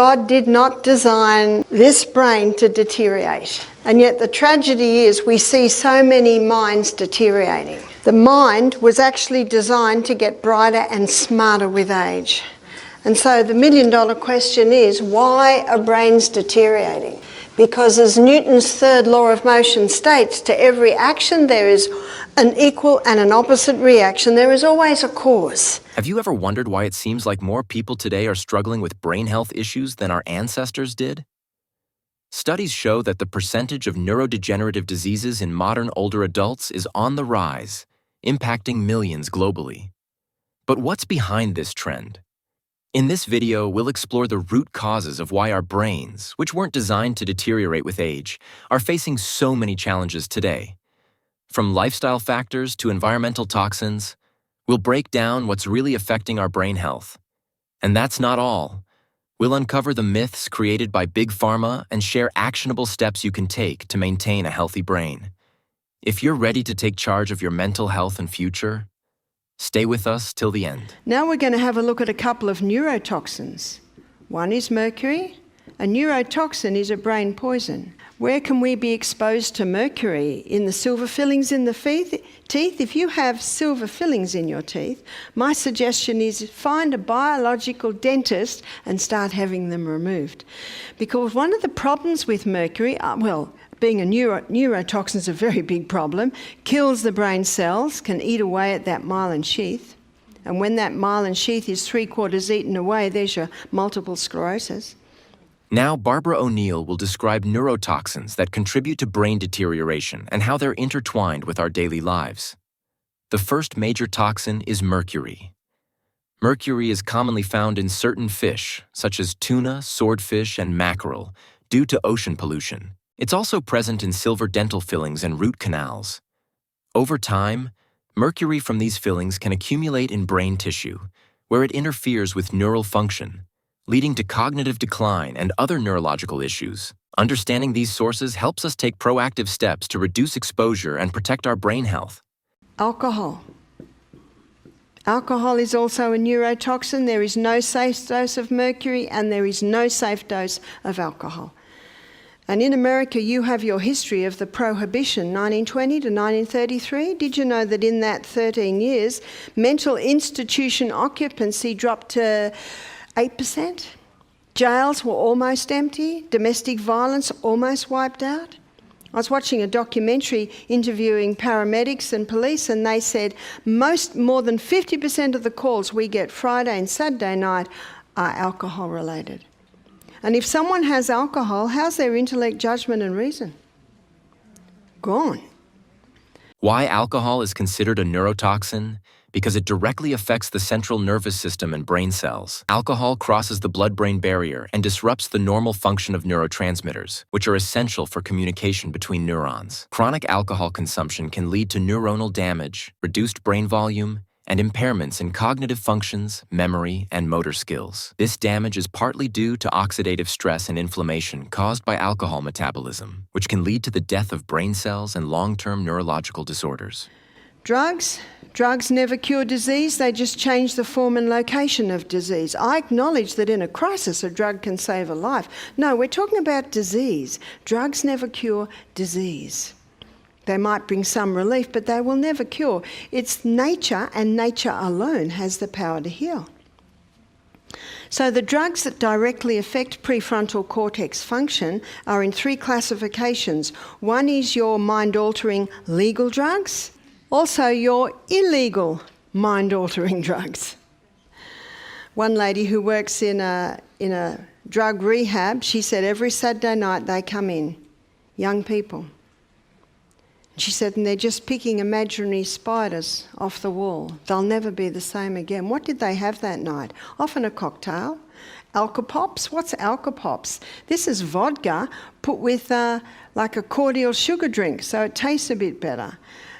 God did not design this brain to deteriorate. And yet the tragedy is we see so many minds deteriorating. The mind was actually designed to get brighter and smarter with age. And so the million-dollar question is, why are brains deteriorating? Because as Newton's third law of motion states, to every action there is an equal and an opposite reaction. There is always a cause. Have you ever wondered why it seems like more people today are struggling with brain health issues than our ancestors did? Studies show that the percentage of neurodegenerative diseases in modern older adults is on the rise, impacting millions globally. But what's behind this trend? In this video, we'll explore the root causes of why our brains, which weren't designed to deteriorate with age, are facing so many challenges today. From lifestyle factors to environmental toxins, we'll break down what's really affecting our brain health. And that's not all. We'll uncover the myths created by Big Pharma and share actionable steps you can take to maintain a healthy brain. If you're ready to take charge of your mental health and future, stay with us till the end. Now we're going to have a look at a couple of neurotoxins. One is mercury. A neurotoxin is a brain poison. Where can we be exposed to mercury? In the silver fillings in the teeth? If you have silver fillings in your teeth, my suggestion is find a biological dentist and start having them removed. Because one of the problems with mercury, being a neurotoxin is a very big problem, kills the brain cells, can eat away at that myelin sheath. And when that myelin sheath is 3/4 eaten away, there's your multiple sclerosis. Now, Barbara O'Neill will describe neurotoxins that contribute to brain deterioration and how they're intertwined with our daily lives. The first major toxin is mercury. Mercury is commonly found in certain fish, such as tuna, swordfish, and mackerel, due to ocean pollution. It's also present in silver dental fillings and root canals. Over time, mercury from these fillings can accumulate in brain tissue, where it interferes with neural function, leading to cognitive decline and other neurological issues. Understanding these sources helps us take proactive steps to reduce exposure and protect our brain health. Alcohol. Alcohol is also a neurotoxin. There is no safe dose of mercury and there is no safe dose of alcohol. And in America, you have your history of the prohibition, 1920 to 1933. Did you know that in that 13 years, mental institution occupancy dropped to 8%? Jails were almost empty. Domestic violence almost wiped out. I was watching a documentary interviewing paramedics and police, and they said more than 50% of the calls we get Friday and Saturday night are alcohol related. And if someone has alcohol, how's their intellect, judgment and reason? Gone. Why alcohol is considered a neurotoxin? Because it directly affects the central nervous system and brain cells. Alcohol crosses the blood-brain barrier and disrupts the normal function of neurotransmitters, which are essential for communication between neurons. Chronic alcohol consumption can lead to neuronal damage, reduced brain volume, and impairments in cognitive functions, memory, and motor skills. This damage is partly due to oxidative stress and inflammation caused by alcohol metabolism, which can lead to the death of brain cells and long-term neurological disorders. Drugs never cure disease, they just change the form and location of disease. I acknowledge that in a crisis a drug can save a life. No, we're talking about disease. Drugs never cure disease. They might bring some relief, but they will never cure. It's nature, and nature alone has the power to heal. So the drugs that directly affect prefrontal cortex function are in 3 classifications. One is your mind-altering legal drugs, also your illegal mind-altering drugs. One lady who works in a drug rehab, she said every Saturday night they come in, young people. She said, and they're just picking imaginary spiders off the wall. They'll never be the same again. What did they have that night? Often a cocktail. Alcopops? What's alcopops? This is vodka put with like a cordial sugar drink, so it tastes a bit better.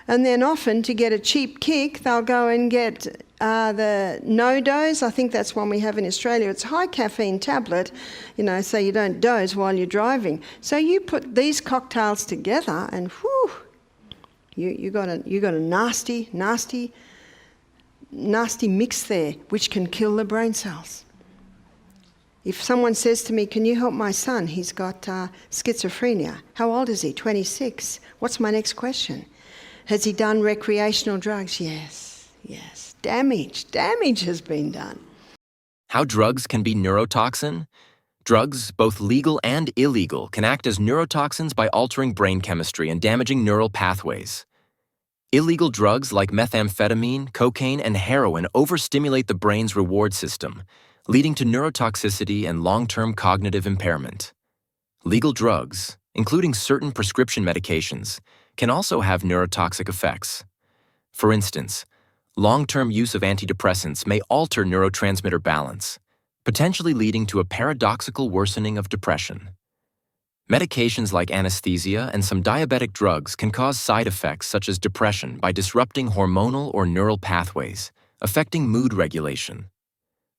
And then often, to get a cheap kick, they'll go and get the no-dose. I think that's one we have in Australia. It's a high caffeine tablet, so you don't doze while you're driving. So you put these cocktails together and whew, you got a nasty mix there, which can kill the brain cells. If someone says to me, can you help my son? He's got schizophrenia. How old is he? 26. What's my next question? Has he done recreational drugs? Yes. Damage has been done. How drugs can be neurotoxin? Drugs, both legal and illegal, can act as neurotoxins by altering brain chemistry and damaging neural pathways. Illegal drugs like methamphetamine, cocaine, and heroin overstimulate the brain's reward system, leading to neurotoxicity and long-term cognitive impairment. Legal drugs, including certain prescription medications, can also have neurotoxic effects. For instance, long-term use of antidepressants may alter neurotransmitter balance, potentially leading to a paradoxical worsening of depression. Medications like anesthesia and some diabetic drugs can cause side effects such as depression by disrupting hormonal or neural pathways, affecting mood regulation.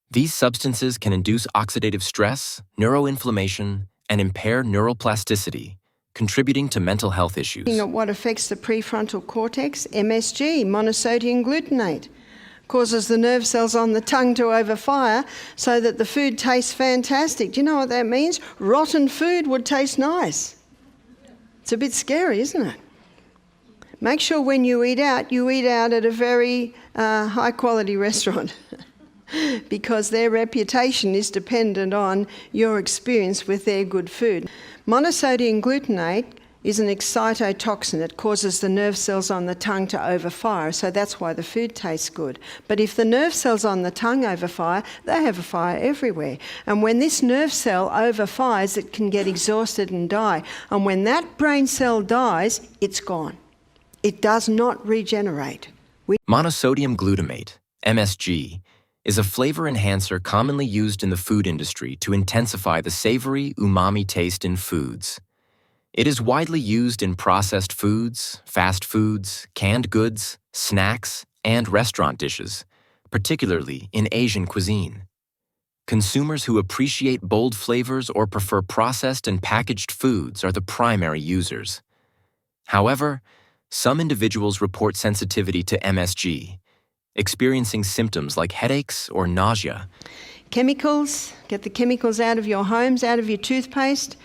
These substances can induce oxidative stress, neuroinflammation, and impair neural plasticity, contributing to mental health issues. Looking at what affects the prefrontal cortex, MSG, monosodium glutamate, causes the nerve cells on the tongue to overfire so that the food tastes fantastic. Do you know what that means? Rotten food would taste nice. It's a bit scary, isn't it? Make sure when you eat out at a very high-quality restaurant because their reputation is dependent on your experience with their good food. Monosodium glutamate is an excitotoxin. It causes the nerve cells on the tongue to overfire, so that's why the food tastes good. But if the nerve cells on the tongue overfire, they have a fire everywhere. And when this nerve cell overfires, it can get exhausted and die. And when that brain cell dies, it's gone. It does not regenerate. Monosodium glutamate, MSG, is a flavor enhancer commonly used in the food industry to intensify the savory, umami taste in foods. It is widely used in processed foods, fast foods, canned goods, snacks, and restaurant dishes, particularly in Asian cuisine. Consumers who appreciate bold flavors or prefer processed and packaged foods are the primary users. However, some individuals report sensitivity to MSG, experiencing symptoms like headaches or nausea. Chemicals, get the chemicals out of your homes, out of your toothpaste,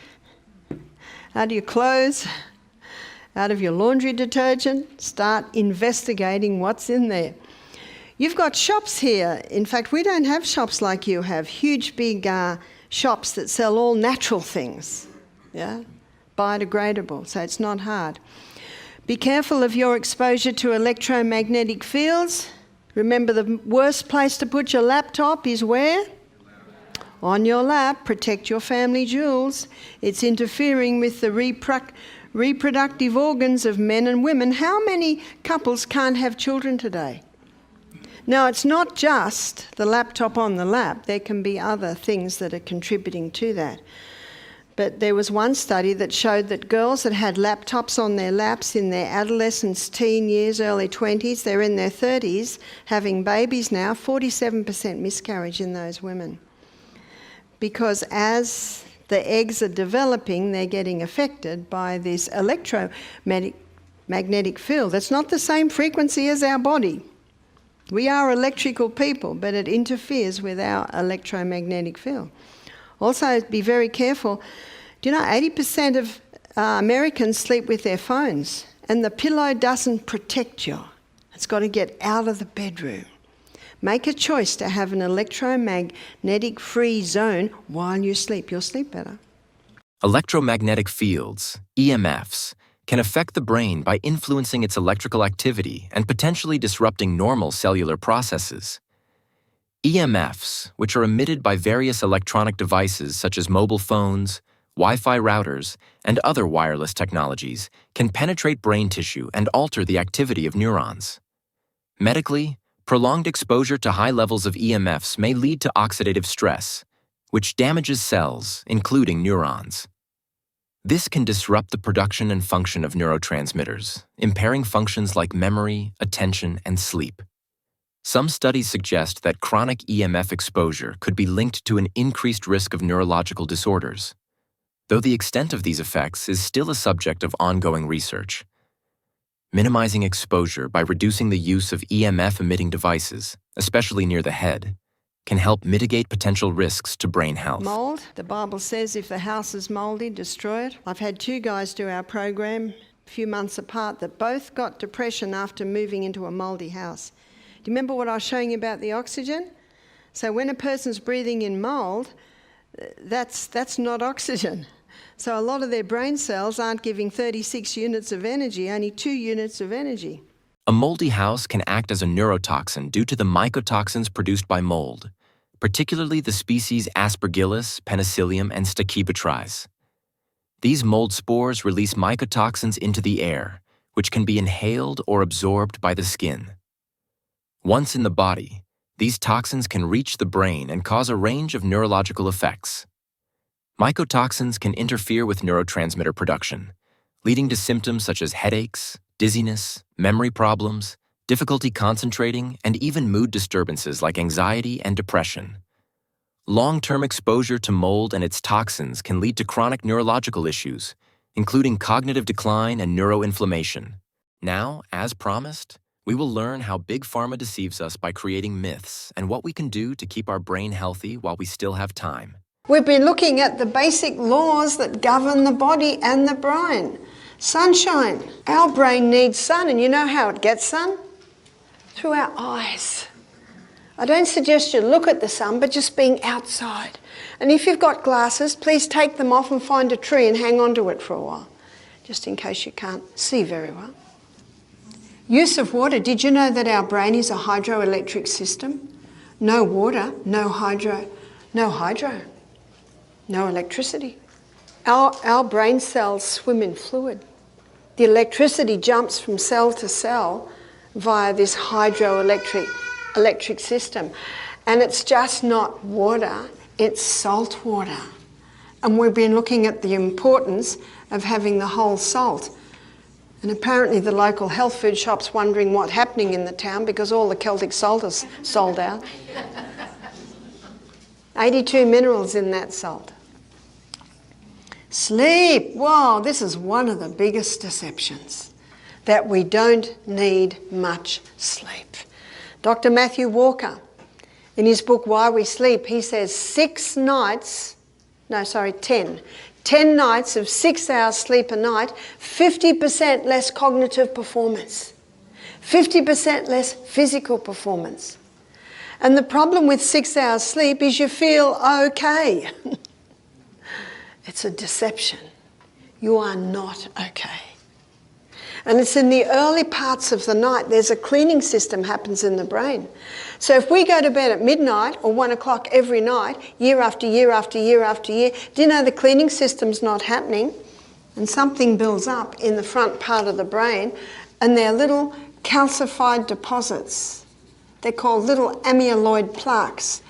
out of your clothes, out of your laundry detergent. Start investigating what's in there. You've got shops here. In fact, we don't have shops like you have. Huge, big shops that sell all natural things. Yeah, biodegradable, so it's not hard. Be careful of your exposure to electromagnetic fields. Remember, the worst place to put your laptop is where? On your lap. Protect your family jewels. It's interfering with the reproductive organs of men and women. How many couples can't have children today? Now, it's not just the laptop on the lap. There can be other things that are contributing to that. But there was one study that showed that girls that had laptops on their laps in their adolescence, teen years, early 20s, they're in their 30s, having babies now, 47% miscarriage in those women. Because as the eggs are developing, they're getting affected by this electromagnetic field. That's not the same frequency as our body. We are electrical people, but it interferes with our electromagnetic field. Also, be very careful. Do you know 80% of Americans sleep with their phones, and the pillow doesn't protect you. It's got to get out of the bedroom. Make a choice to have an electromagnetic-free zone while you sleep. You'll sleep better. Electromagnetic fields, EMFs, can affect the brain by influencing its electrical activity and potentially disrupting normal cellular processes. EMFs, which are emitted by various electronic devices such as mobile phones, Wi-Fi routers, and other wireless technologies, can penetrate brain tissue and alter the activity of neurons. Medically, prolonged exposure to high levels of EMFs may lead to oxidative stress, which damages cells, including neurons. This can disrupt the production and function of neurotransmitters, impairing functions like memory, attention, and sleep. Some studies suggest that chronic EMF exposure could be linked to an increased risk of neurological disorders, though the extent of these effects is still a subject of ongoing research. Minimizing exposure by reducing the use of EMF-emitting devices, especially near the head, can help mitigate potential risks to brain health. Mold, the Bible says if the house is moldy, destroy it. I've had 2 guys do our program a few months apart that both got depression after moving into a moldy house. Do you remember what I was showing you about the oxygen? So when a person's breathing in mold, that's not oxygen. So a lot of their brain cells aren't giving 36 units of energy, only 2 units of energy. A moldy house can act as a neurotoxin due to the mycotoxins produced by mold, particularly the species Aspergillus, Penicillium, and Stachybotrys. These mold spores release mycotoxins into the air, which can be inhaled or absorbed by the skin. Once in the body, these toxins can reach the brain and cause a range of neurological effects. Mycotoxins can interfere with neurotransmitter production, leading to symptoms such as headaches, dizziness, memory problems, difficulty concentrating, and even mood disturbances like anxiety and depression. Long-term exposure to mold and its toxins can lead to chronic neurological issues, including cognitive decline and neuroinflammation. Now, as promised, we will learn how Big Pharma deceives us by creating myths and what we can do to keep our brain healthy while we still have time. We've been looking at the basic laws that govern the body and the brain. Sunshine. Our brain needs sun, and you know how it gets sun? Through our eyes. I don't suggest you look at the sun, but just being outside. And if you've got glasses, please take them off and find a tree and hang on to it for a while, just in case you can't see very well. Use of water. Did you know that our brain is a hydroelectric system? No water, no hydro, no electricity. Our brain cells swim in fluid. The electricity jumps from cell to cell via this hydroelectric system. And it's just not water, it's salt water. And we've been looking at the importance of having the whole salt. And apparently the local health food shop's wondering what's happening in the town because all the Celtic salt is sold out. 82 minerals in that salt. Sleep. Wow, this is one of the biggest deceptions, that we don't need much sleep. Dr. Matthew Walker, in his book Why We Sleep, he says 10 nights of 6 hours sleep a night, 50% less cognitive performance, 50% less physical performance. And the problem with 6 hours sleep is you feel okay. It's a deception. You are not okay. And it's in the early parts of the night, there's a cleaning system happens in the brain. So if we go to bed at midnight or 1 o'clock every night, year after year after year after year, do you know the cleaning system's not happening? And something builds up in the front part of the brain, and they're little calcified deposits. They're called little amyloid plaques.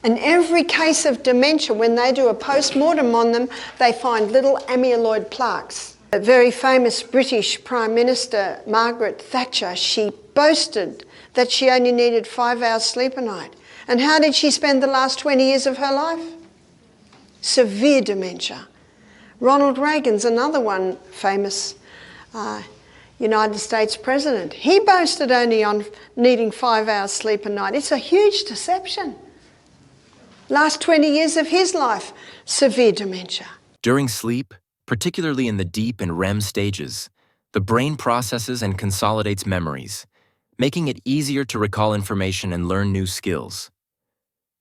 And every case of dementia, when they do a post-mortem on them, they find little amyloid plaques. A very famous British Prime Minister, Margaret Thatcher, she boasted that she only needed 5 hours sleep a night. And how did she spend the last 20 years of her life? Severe dementia. Ronald Reagan's another one, famous United States president. He boasted only on needing 5 hours sleep a night. It's a huge deception. Last 20 years of his life, severe dementia. During sleep, particularly in the deep and REM stages, the brain processes and consolidates memories, making it easier to recall information and learn new skills.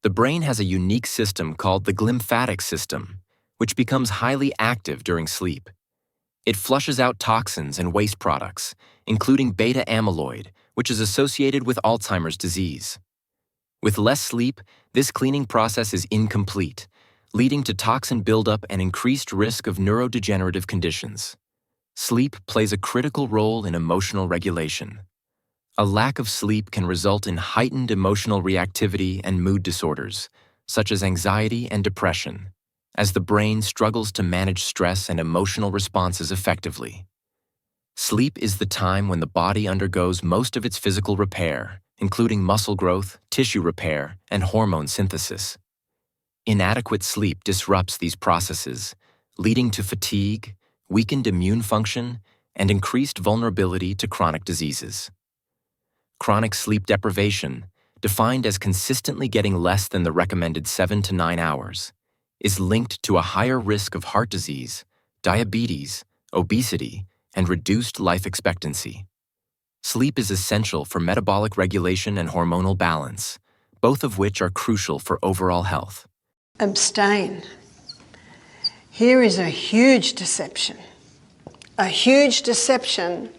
The brain has a unique system called the glymphatic system, which becomes highly active during sleep. It flushes out toxins and waste products, including beta amyloid, which is associated with Alzheimer's disease. With less sleep, this cleaning process is incomplete, leading to toxin buildup and increased risk of neurodegenerative conditions. Sleep plays a critical role in emotional regulation. A lack of sleep can result in heightened emotional reactivity and mood disorders, such as anxiety and depression, as the brain struggles to manage stress and emotional responses effectively. Sleep is the time when the body undergoes most of its physical repair, including muscle growth, tissue repair, and hormone synthesis. Inadequate sleep disrupts these processes, leading to fatigue, weakened immune function, and increased vulnerability to chronic diseases. Chronic sleep deprivation, defined as consistently getting less than the recommended 7 to 9 hours, is linked to a higher risk of heart disease, diabetes, obesity, and reduced life expectancy. Sleep is essential for metabolic regulation and hormonal balance, both of which are crucial for overall health. Abstain. Here is a huge deception. A huge deception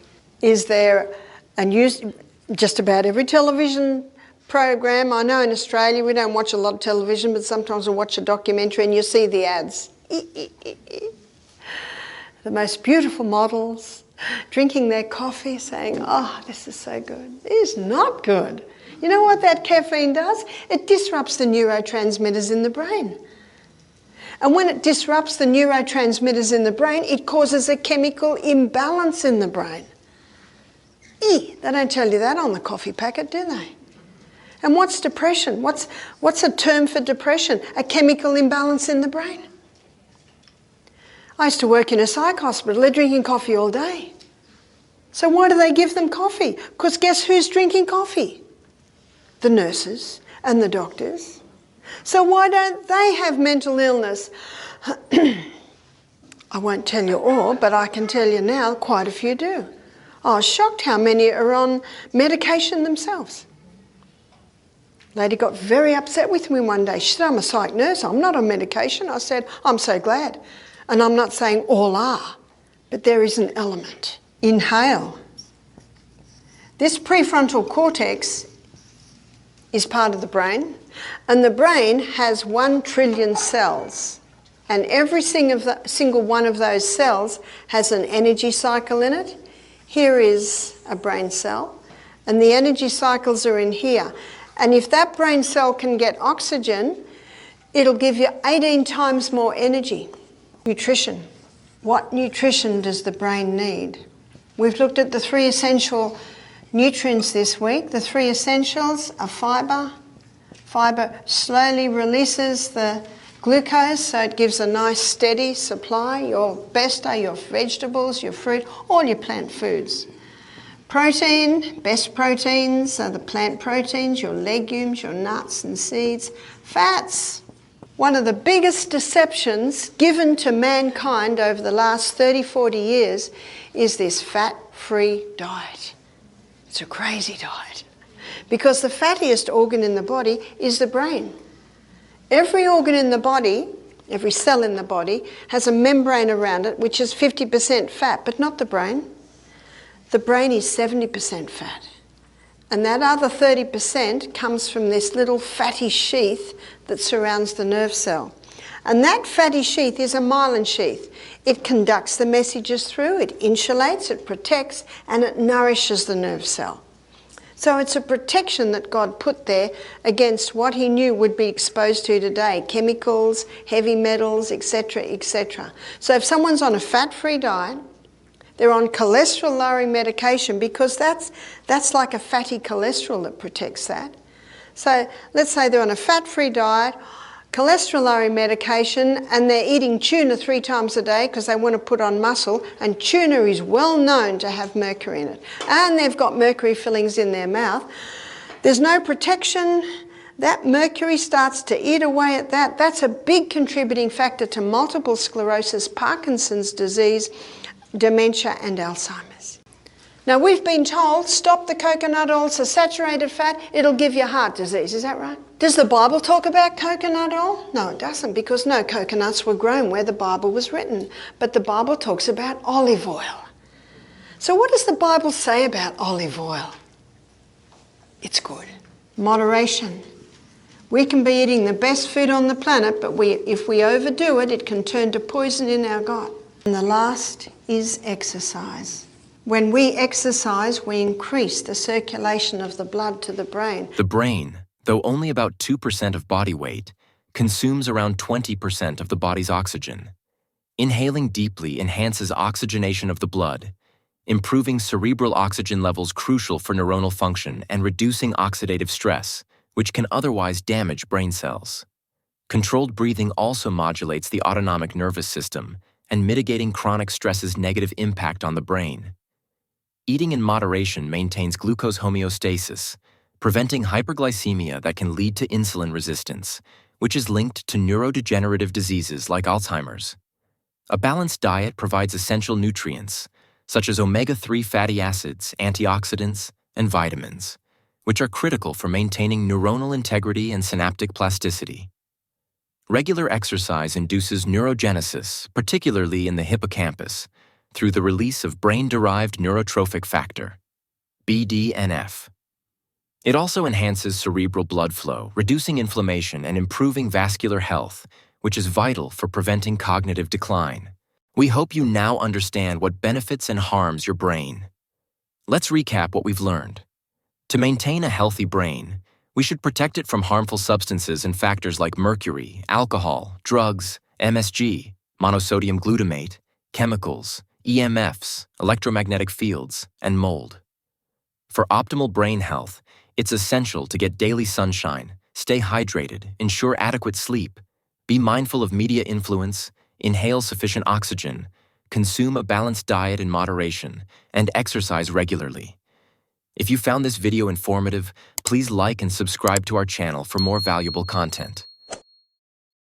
is there, and just about every television program. I know in Australia we don't watch a lot of television, but sometimes we'll watch a documentary and you see the ads. The most beautiful models drinking their coffee saying, oh, this is so good. It is not good. You know what that caffeine does? It disrupts the neurotransmitters in the brain. And when it disrupts the neurotransmitters in the brain, it causes a chemical imbalance in the brain. They don't tell you that on the coffee packet, do they? And what's depression? What's a term for depression? A chemical imbalance in the brain. I used to work in a psych hospital. They're drinking coffee all day. So why do they give them coffee? Because guess who's drinking coffee? The nurses and the doctors. So why don't they have mental illness? I won't tell you all, but I can tell you now quite a few do. I was shocked how many are on medication themselves. Lady got very upset with me one day. She said, I'm a psych nurse, I'm not on medication. I said, I'm so glad. And I'm not saying all are, but there is an element. Inhale. This prefrontal cortex is part of the brain, and the brain has 1 trillion cells. And every single one of those cells has an energy cycle in it. Here is a brain cell, and the energy cycles are in here. And if that brain cell can get oxygen, it'll give you 18 times more energy. Nutrition. What nutrition does the brain need? We've looked at the 3 essential nutrients this week. The 3 essentials are fibre. Fibre slowly releases the glucose, so it gives a nice steady supply. Your best are your vegetables, your fruit, all your plant foods. Protein, best proteins are the plant proteins, your legumes, your nuts and seeds. Fats. One of the biggest deceptions given to mankind over the last 30, 40 years is this fat-free diet. It's a crazy diet. Because the fattiest organ in the body is the brain. Every organ in the body, every cell in the body, has a membrane around it which is 50% fat, but not the brain. The brain is 70% fat. And that other 30% comes from this little fatty sheath that surrounds the nerve cell. And that fatty sheath is a myelin sheath. It conducts the messages through, it insulates, it protects, and it nourishes the nerve cell. So it's a protection that God put there against what he knew would be exposed to today, chemicals, heavy metals, etc., etc. So if someone's on a fat-free diet, they're on cholesterol-lowering medication because that's like a fatty cholesterol that protects that. So let's say they're on a fat-free diet, cholesterol-lowering medication, and they're eating tuna 3 times a day because they want to put on muscle, and tuna is well known to have mercury in it. And they've got mercury fillings in their mouth. There's no protection. That mercury starts to eat away at that. That's a big contributing factor to multiple sclerosis, Parkinson's disease, dementia and Alzheimer's. Now we've been told, stop the coconut oil, it's a saturated fat, it'll give you heart disease, is that right? Does the Bible talk about coconut oil? No, it doesn't, because no coconuts were grown where the Bible was written. But the Bible talks about olive oil. So what does the Bible say about olive oil? It's good. Moderation. We can be eating the best food on the planet, but if we overdo it, it can turn to poison in our gut. And the last is exercise. When we exercise, we increase the circulation of the blood to the brain. The brain, though only about 2% of body weight, consumes around 20% of the body's oxygen. Inhaling deeply enhances oxygenation of the blood, improving cerebral oxygen levels crucial for neuronal function and reducing oxidative stress, which can otherwise damage brain cells. Controlled breathing also modulates the autonomic nervous system and mitigating chronic stress's negative impact on the brain. Eating in moderation maintains glucose homeostasis, preventing hyperglycemia that can lead to insulin resistance, which is linked to neurodegenerative diseases like Alzheimer's. A balanced diet provides essential nutrients, such as omega-3 fatty acids, antioxidants, and vitamins, which are critical for maintaining neuronal integrity and synaptic plasticity. Regular exercise induces neurogenesis, particularly in the hippocampus, through the release of brain-derived neurotrophic factor, BDNF. It also enhances cerebral blood flow, reducing inflammation and improving vascular health, which is vital for preventing cognitive decline. We hope you now understand what benefits and harms your brain. Let's recap what we've learned. To maintain a healthy brain, we should protect it from harmful substances and factors like mercury, alcohol, drugs, MSG, monosodium glutamate, chemicals, EMFs, electromagnetic fields, and mold. For optimal brain health, it's essential to get daily sunshine, stay hydrated, ensure adequate sleep, be mindful of media influence, inhale sufficient oxygen, consume a balanced diet in moderation, and exercise regularly. If you found this video informative, please like and subscribe to our channel for more valuable content.